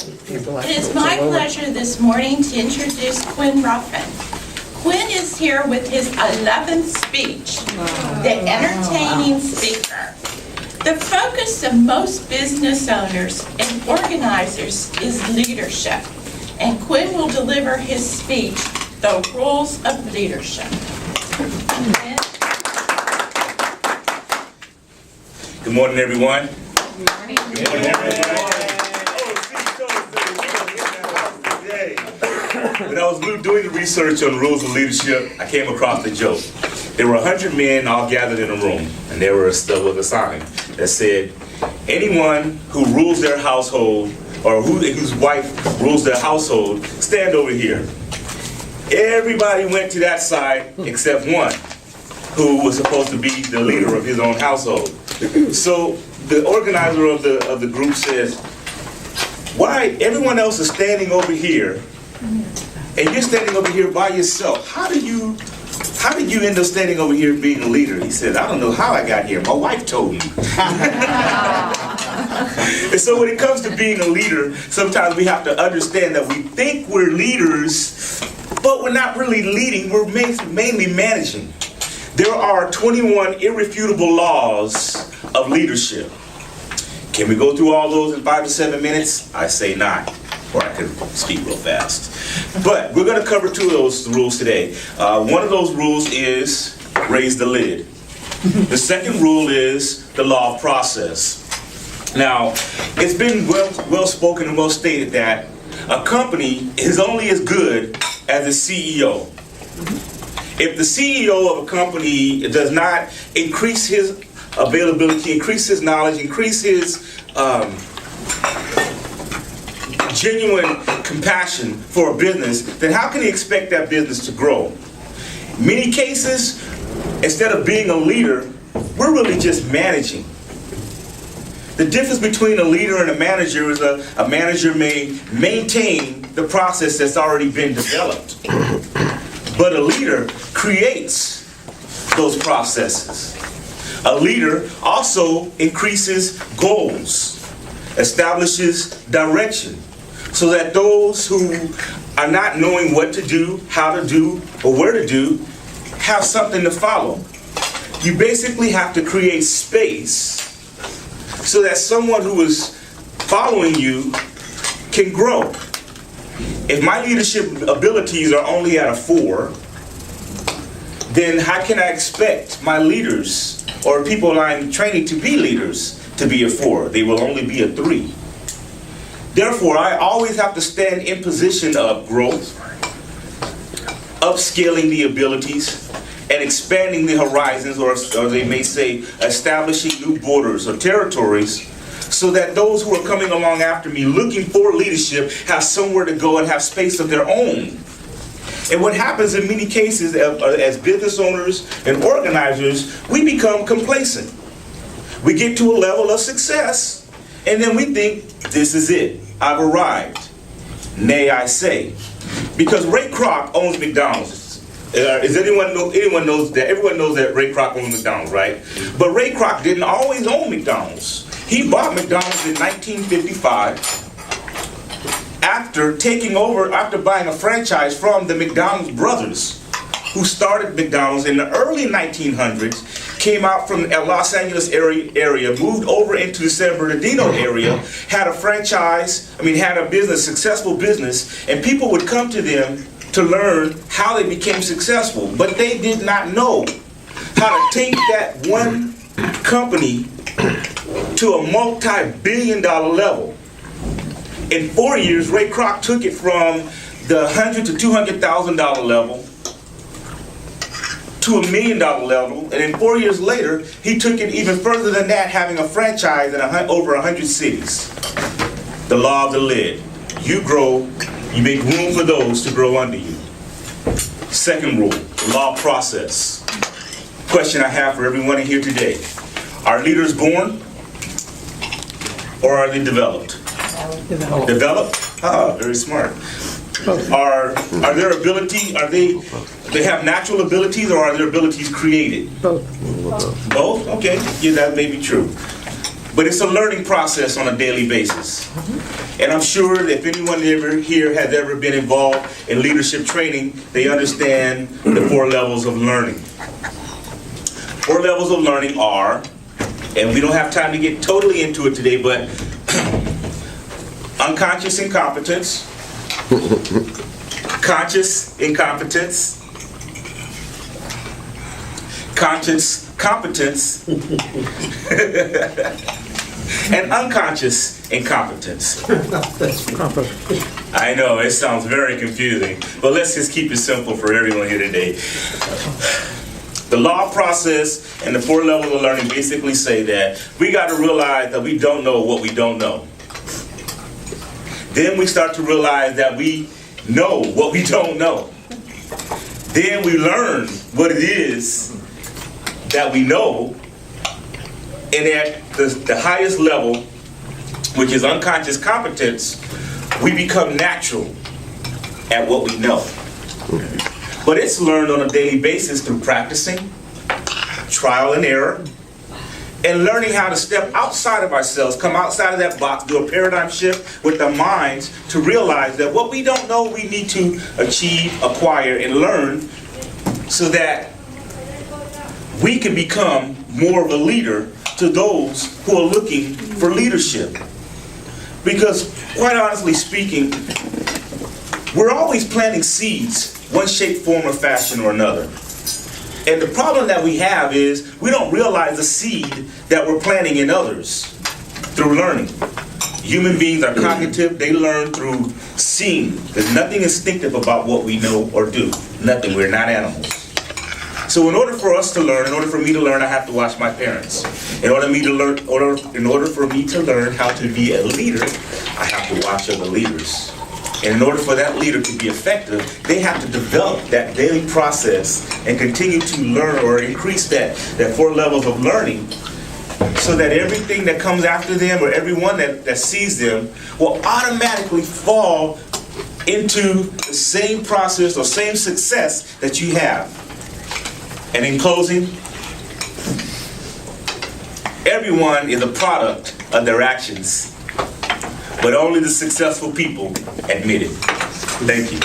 It is my pleasure this morning to introduce Quinn Ruffin. Quinn is here with his 11th speech, the entertaining speaker. The focus of most business owners and organizers is leadership, and Quinn will deliver his speech, The Rules of Leadership. Good morning, everyone. Good morning. Good morning, everyone. When I was doing the research on rules of leadership, I came across the joke. There were 100 men all gathered in a room, and there was a sign that said, anyone who rules their household, or whose wife rules their household, stand over here. Everybody went to that side except one, who was supposed to be the leader of his own household. So the organizer of the group says, why everyone else is standing over here and you're standing over here by yourself? How did you end up standing over here being a leader? He said, I don't know how I got here. My wife told me. And so when it comes to being a leader, sometimes we have to understand that we think we're leaders, but we're not really leading. We're mainly managing. There are 21 irrefutable laws of leadership. Can we go through all those in 5 to 7 minutes? I say not, or I could speak real fast. But we're going to cover 2 of those rules today. One of those rules is raise the lid. The second rule is the law of process. Now, it's been well spoken and well stated that a company is only as good as its CEO. If the CEO of a company does not increase his availability, increase his knowledge, increase his genuine compassion for a business, then how can he expect that business to grow? In many cases, instead of being a leader, we're really just managing. The difference between a leader and a manager is a manager may maintain the process that's already been developed. But a leader creates those processes. A leader also increases goals, establishes direction, so that those who are not knowing what to do, how to do, or where to do, have something to follow. You basically have to create space so that someone who is following you can grow. If my leadership abilities are only at a 4, then how can I expect my leaders or people I'm training to be leaders to be a 4? They will only be a 3. Therefore, I always have to stand in position of growth, upscaling the abilities, and expanding the horizons, or they may say, establishing new borders or territories, so that those who are coming along after me looking for leadership have somewhere to go and have space of their own. And what happens in many cases as business owners and organizers, we become complacent. We get to a level of success, and then we think, this is it. I've arrived. Nay, I say. Because Ray Kroc owns McDonald's. Anyone knows that? Everyone knows that Ray Kroc owns McDonald's, right? But Ray Kroc didn't always own McDonald's. He bought McDonald's in 1955 after buying a franchise from the McDonald's brothers, who started McDonald's in the early 1900s, came out from the Los Angeles area, moved over into the San Bernardino area, had a franchise, had a business, successful business, and people would come to them to learn how they became successful. But they did not know how to take that one company to a multi-billion-dollar level. In 4 years, Ray Kroc took it from the $100,000 to $200,000 level to $1 million level, and then 4 years later, he took it even further than that, having a franchise in over 100 cities. The law of the lid. You grow, you make room for those to grow under you. Second rule, the law of process. Question I have for everyone in here today. Are leaders born or are they developed? Developed? Ah, very smart. Are their ability, they have natural abilities, or are their abilities created? Both. Both? Okay, yeah, that may be true. But it's a learning process on a daily basis. And I'm sure that if anyone here has ever been involved in leadership training, they understand the 4 levels of learning. 4 levels of learning are, and we don't have time to get totally into it today, but unconscious incompetence, conscious incompetence, conscious competence, and unconscious incompetence. I know, it sounds very confusing, but let's just keep it simple for everyone here today. The law process and the 4 levels of learning basically say that we got to realize that we don't know what we don't know. Then we start to realize that we know what we don't know. Then we learn what it is that we know, and at the highest level, which is unconscious competence, we become natural at what we know. But it's learned on a daily basis through practicing, trial and error, and learning how to step outside of ourselves, come outside of that box, do a paradigm shift with our minds to realize that what we don't know we need to achieve, acquire, and learn so that we can become more of a leader to those who are looking for leadership. Because quite honestly speaking, we're always planting seeds, one shape, form, or fashion or another. And the problem that we have is we don't realize the seed that we're planting in others through learning. Human beings are cognitive, they learn through seeing. There's nothing instinctive about what we know or do. Nothing, we're not animals. So in order for us to learn, in order for me to learn, I have to watch my parents. In order for me to learn how to be a leader, I have to watch other leaders. And in order for that leader to be effective, they have to develop that daily process and continue to learn or increase that 4 levels of learning so that everything that comes after them or everyone that sees them will automatically fall into the same process or same success that you have. And in closing, everyone is a product of their actions, but only the successful people admit it. Thank you.